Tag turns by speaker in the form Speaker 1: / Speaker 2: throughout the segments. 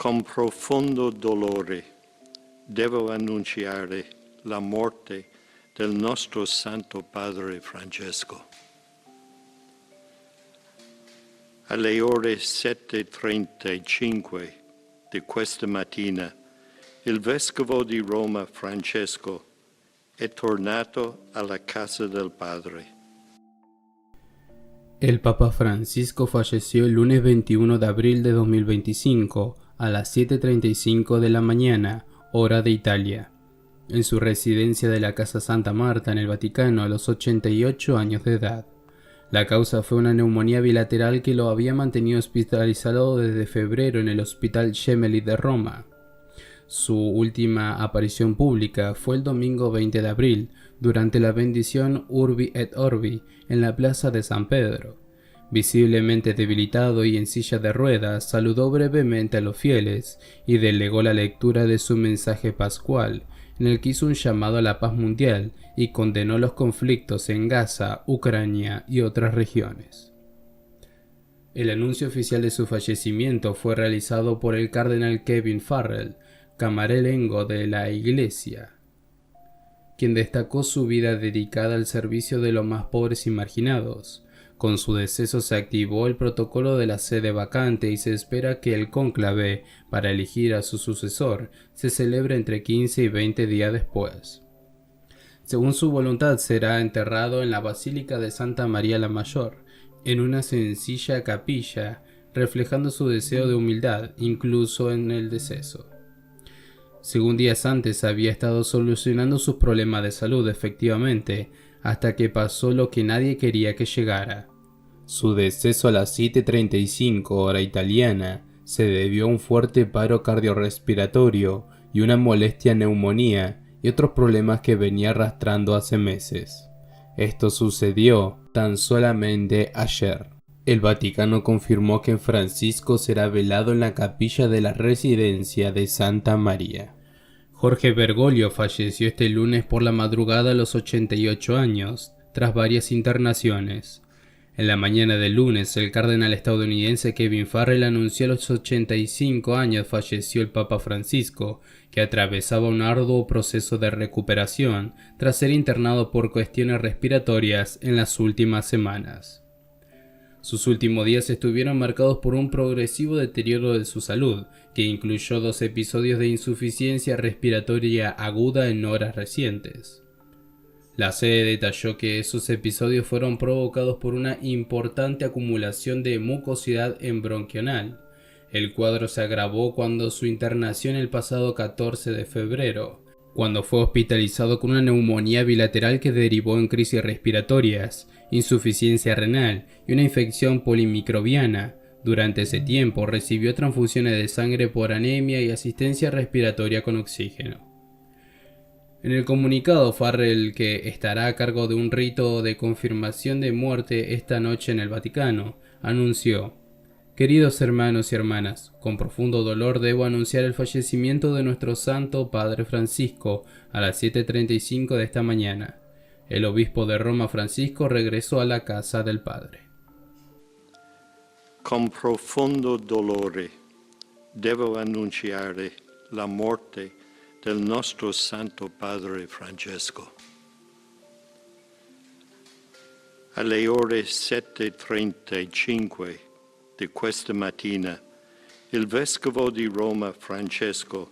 Speaker 1: Con profondo dolore devo annunciare la morte del nostro Santo Padre Francesco. Alle ore 7:35 di questa mattina, il Vescovo di Roma Francesco è tornato alla casa del Padre.
Speaker 2: El Papa Francisco falleció el lunes 21 de abril de 2025 a las 7:35 de la mañana, hora de Italia, en su residencia de la Casa Santa Marta en el Vaticano a los 88 años de edad. La causa fue una neumonía bilateral que lo había mantenido hospitalizado desde febrero en el Hospital Gemelli de Roma. Su última aparición pública fue el domingo 20 de abril, durante la bendición Urbi et Orbi en la plaza de San Pedro. Visiblemente debilitado y en silla de ruedas, saludó brevemente a los fieles y delegó la lectura de su mensaje pascual, en el que hizo un llamado a la paz mundial y condenó los conflictos en Gaza, Ucrania y otras regiones. El anuncio oficial de su fallecimiento fue realizado por el cardenal Kevin Farrell, camarelengo de la Iglesia, quien destacó su vida dedicada al servicio de los más pobres y marginados. Con su deceso se activó el protocolo de la sede vacante y se espera que el cónclave para elegir a su sucesor se celebre entre 15 y 20 días después. Según su voluntad, será enterrado en la Basílica de Santa María la Mayor, en una sencilla capilla, reflejando su deseo de humildad, incluso en el deceso. Según días antes, había estado solucionando sus problemas de salud efectivamente, hasta que pasó lo que nadie quería que llegara. Su deceso a las 7:35 hora italiana se debió a un fuerte paro cardiorrespiratorio y una molestia neumonía y otros problemas que venía arrastrando hace meses. Esto sucedió tan solamente ayer. El Vaticano confirmó que Francisco será velado en la capilla de la residencia de Santa María. Jorge Bergoglio falleció este lunes por la madrugada a los 88 años, tras varias internaciones. En la mañana del lunes, el cardenal estadounidense Kevin Farrell anunció a los 85 años falleció el Papa Francisco, que atravesaba un arduo proceso de recuperación tras ser internado por cuestiones respiratorias en las últimas semanas. Sus últimos días estuvieron marcados por un progresivo deterioro de su salud, que incluyó 2 episodios de insuficiencia respiratoria aguda en horas recientes. La sede detalló que esos episodios fueron provocados por una importante acumulación de mucosidad bronquional. El cuadro se agravó cuando su internación el pasado 14 de febrero, cuando fue hospitalizado con una neumonía bilateral que derivó en crisis respiratorias, insuficiencia renal y una infección polimicrobiana. Durante ese tiempo recibió transfusiones de sangre por anemia y asistencia respiratoria con oxígeno. En el comunicado, Farrell, que estará a cargo de un rito de confirmación de muerte esta noche en el Vaticano, anunció: «Queridos hermanos y hermanas, con profundo dolor debo anunciar el fallecimiento de nuestro Santo Padre Francisco a las 7:35 de esta mañana. El obispo de Roma Francisco regresó a la casa del Padre».
Speaker 1: Con profondo dolore devo annunciare la morte del nostro Santo Padre Francesco. Alle ore 7:35 di questa mattina, il Vescovo di Roma Francesco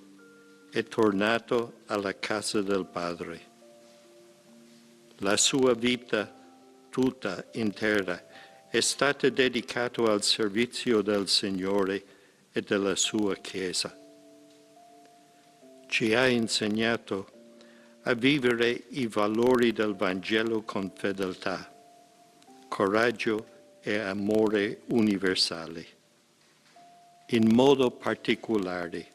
Speaker 1: è tornato alla casa del Padre. La sua vita tutta intera è stata dedicata al servizio del Signore e della sua Chiesa. Ci ha insegnato a vivere i valori del Vangelo con fedeltà, coraggio e amore universale, in modo particolare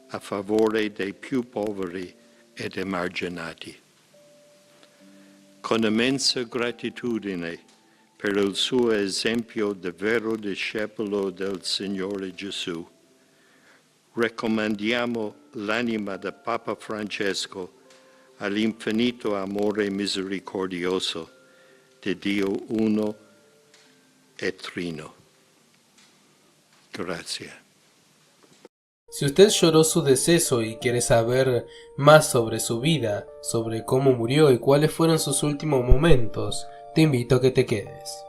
Speaker 1: a favore dei più poveri ed emarginati. Con immensa gratitudine per il suo esempio di vero discepolo del Signore Gesù, raccomandiamo l'anima del Papa Francesco all'infinito amore misericordioso di Dio uno e trino. Grazie.
Speaker 2: Si usted lloró su deceso y quiere saber más sobre su vida, sobre cómo murió y cuáles fueron sus últimos momentos, te invito a que te quedes.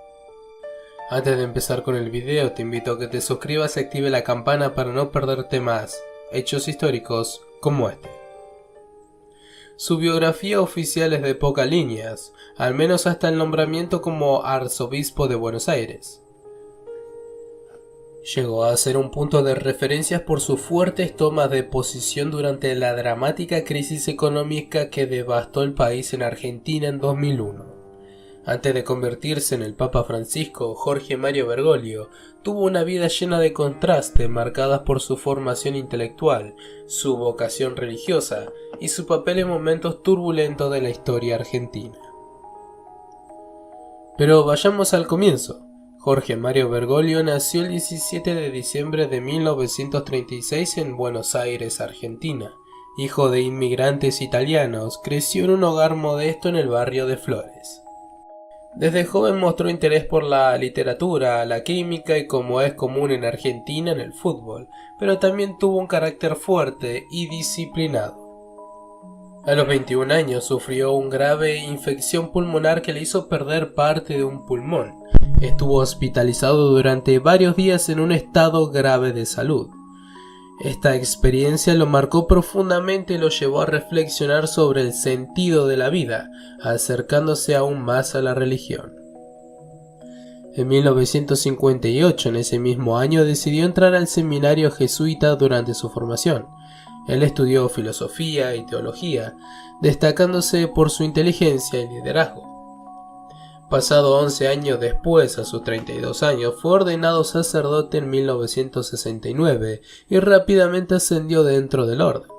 Speaker 2: Antes de empezar con el video, te invito a que te suscribas y active la campana para no perderte más hechos históricos como este. Su biografía oficial es de pocas líneas, al menos hasta el nombramiento como arzobispo de Buenos Aires. Llegó a ser un punto de referencia por sus fuertes tomas de posición durante la dramática crisis económica que devastó el país en Argentina en 2001. Antes de convertirse en el Papa Francisco, Jorge Mario Bergoglio tuvo una vida llena de contrastes marcadas por su formación intelectual, su vocación religiosa y su papel en momentos turbulentos de la historia argentina. Pero vayamos al comienzo. Jorge Mario Bergoglio nació el 17 de diciembre de 1936 en Buenos Aires, Argentina. Hijo de inmigrantes italianos, creció en un hogar modesto en el barrio de Flores. Desde joven mostró interés por la literatura, la química y, como es común en Argentina, en el fútbol, pero también tuvo un carácter fuerte y disciplinado. A los 21 años sufrió una grave infección pulmonar que le hizo perder parte de un pulmón. Estuvo hospitalizado durante varios días en un estado grave de salud. Esta experiencia lo marcó profundamente y lo llevó a reflexionar sobre el sentido de la vida, acercándose aún más a la religión. En 1958, en ese mismo año, decidió entrar al seminario jesuita durante su formación. Él estudió filosofía y teología, destacándose por su inteligencia y liderazgo. Pasado 11 años después, a sus 32 años, fue ordenado sacerdote en 1969 y rápidamente ascendió dentro del orden,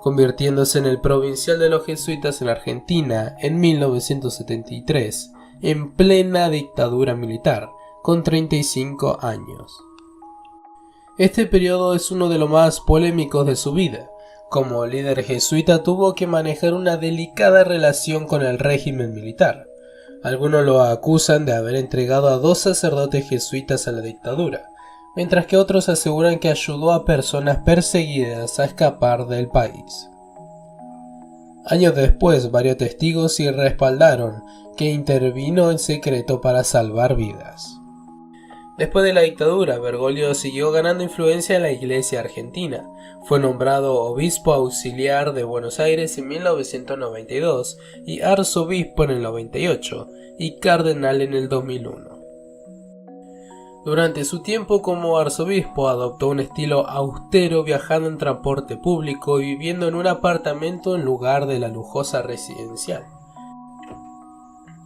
Speaker 2: convirtiéndose en el provincial de los jesuitas en Argentina en 1973, en plena dictadura militar, con 35 años. Este periodo es uno de los más polémicos de su vida. Como líder jesuita tuvo que manejar una delicada relación con el régimen militar. Algunos lo acusan de haber entregado a 2 sacerdotes jesuitas a la dictadura, mientras que otros aseguran que ayudó a personas perseguidas a escapar del país. Años después, varios testigos sí respaldaron que intervino en secreto para salvar vidas. Después de la dictadura, Bergoglio siguió ganando influencia en la Iglesia argentina. Fue nombrado obispo auxiliar de Buenos Aires en 1992 y arzobispo en el 98 y cardenal en el 2001. Durante su tiempo como arzobispo adoptó un estilo austero, viajando en transporte público y viviendo en un apartamento en lugar de la lujosa residencial.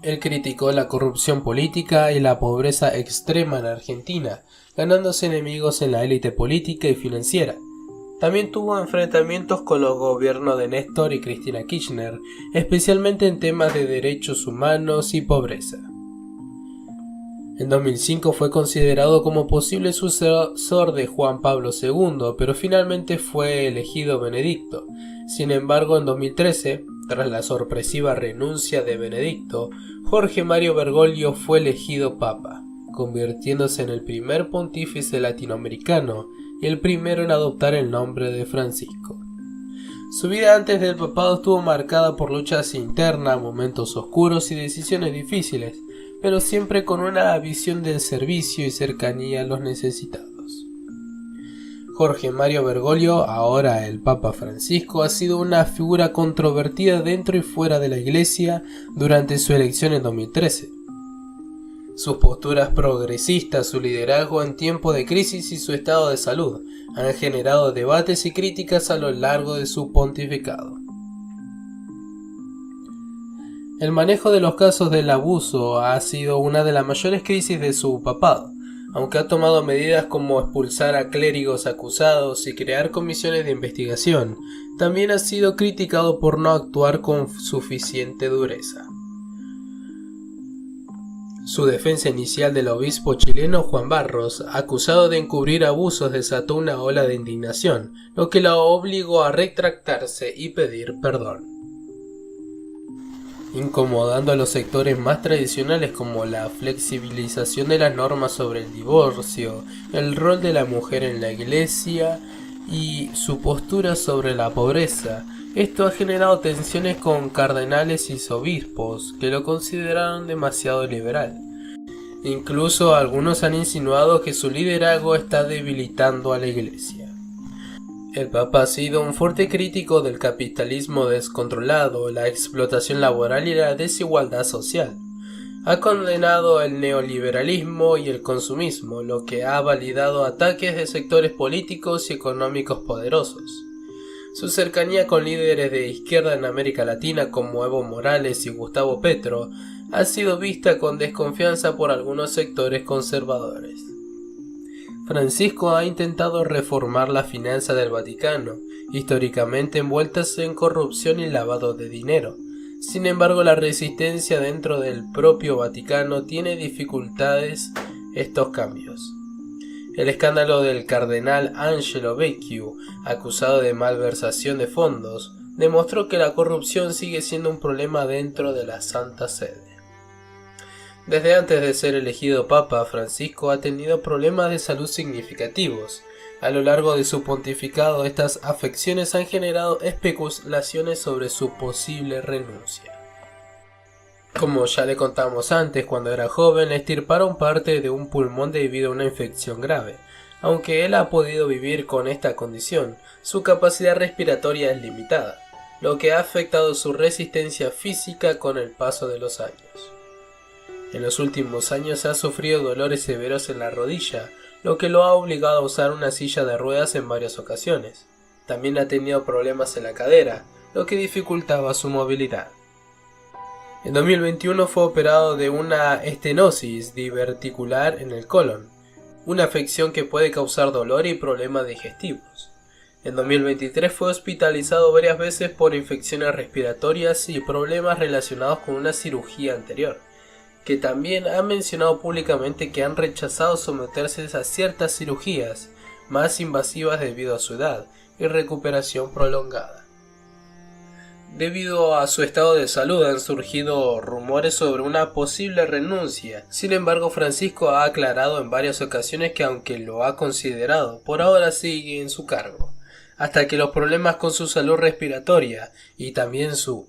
Speaker 2: Él criticó la corrupción política y la pobreza extrema en Argentina, ganándose enemigos en la élite política y financiera. También tuvo enfrentamientos con los gobiernos de Néstor y Cristina Kirchner, especialmente en temas de derechos humanos y pobreza. En 2005 fue considerado como posible sucesor de Juan Pablo II, pero finalmente fue elegido Benedicto. Sin embargo, en 2013, tras la sorpresiva renuncia de Benedicto, Jorge Mario Bergoglio fue elegido papa, convirtiéndose en el primer pontífice latinoamericano y el primero en adoptar el nombre de Francisco. Su vida antes del papado estuvo marcada por luchas internas, momentos oscuros y decisiones difíciles, pero siempre con una visión del servicio y cercanía a los necesitados. Jorge Mario Bergoglio, ahora el Papa Francisco, ha sido una figura controvertida dentro y fuera de la Iglesia durante su elección en 2013. Sus posturas progresistas, su liderazgo en tiempo de crisis y su estado de salud han generado debates y críticas a lo largo de su pontificado. El manejo de los casos del abuso ha sido una de las mayores crisis de su papado. Aunque ha tomado medidas como expulsar a clérigos acusados y crear comisiones de investigación, también ha sido criticado por no actuar con suficiente dureza. Su defensa inicial del obispo chileno Juan Barros, acusado de encubrir abusos, desató una ola de indignación, lo que lo obligó a retractarse y pedir perdón, incomodando a los sectores más tradicionales como la flexibilización de las normas sobre el divorcio, el rol de la mujer en la iglesia y su postura sobre la pobreza. Esto ha generado tensiones con cardenales y obispos que lo consideraron demasiado liberal. Incluso algunos han insinuado que su liderazgo está debilitando a la Iglesia. El Papa ha sido un fuerte crítico del capitalismo descontrolado, la explotación laboral y la desigualdad social. Ha condenado el neoliberalismo y el consumismo, lo que ha validado ataques de sectores políticos y económicos poderosos. Su cercanía con líderes de izquierda en América Latina como Evo Morales y Gustavo Petro ha sido vista con desconfianza por algunos sectores conservadores. Francisco ha intentado reformar la finanza del Vaticano, históricamente envueltas en corrupción y lavado de dinero. Sin embargo, la resistencia dentro del propio Vaticano tiene dificultades estos cambios. El escándalo del cardenal Angelo Becciu, acusado de malversación de fondos, demostró que la corrupción sigue siendo un problema dentro de la Santa Sede. Desde antes de ser elegido Papa, Francisco ha tenido problemas de salud significativos. A lo largo de su pontificado, estas afecciones han generado especulaciones sobre su posible renuncia. Como ya le contamos antes, cuando era joven le extirparon parte de un pulmón debido a una infección grave. Aunque él ha podido vivir con esta condición, su capacidad respiratoria es limitada, lo que ha afectado su resistencia física con el paso de los años. En los últimos años ha sufrido dolores severos en la rodilla, lo que lo ha obligado a usar una silla de ruedas en varias ocasiones. También ha tenido problemas en la cadera, lo que dificultaba su movilidad. En 2021 fue operado de una estenosis diverticular en el colon, una afección que puede causar dolor y problemas digestivos. En 2023 fue hospitalizado varias veces por infecciones respiratorias y problemas relacionados con una cirugía anterior, que también ha mencionado públicamente que han rechazado someterse a ciertas cirugías más invasivas debido a su edad y recuperación prolongada. Debido a su estado de salud han surgido rumores sobre una posible renuncia. Sin embargo, Francisco ha aclarado en varias ocasiones que aunque lo ha considerado, por ahora sigue en su cargo, hasta que los problemas con su salud respiratoria y también su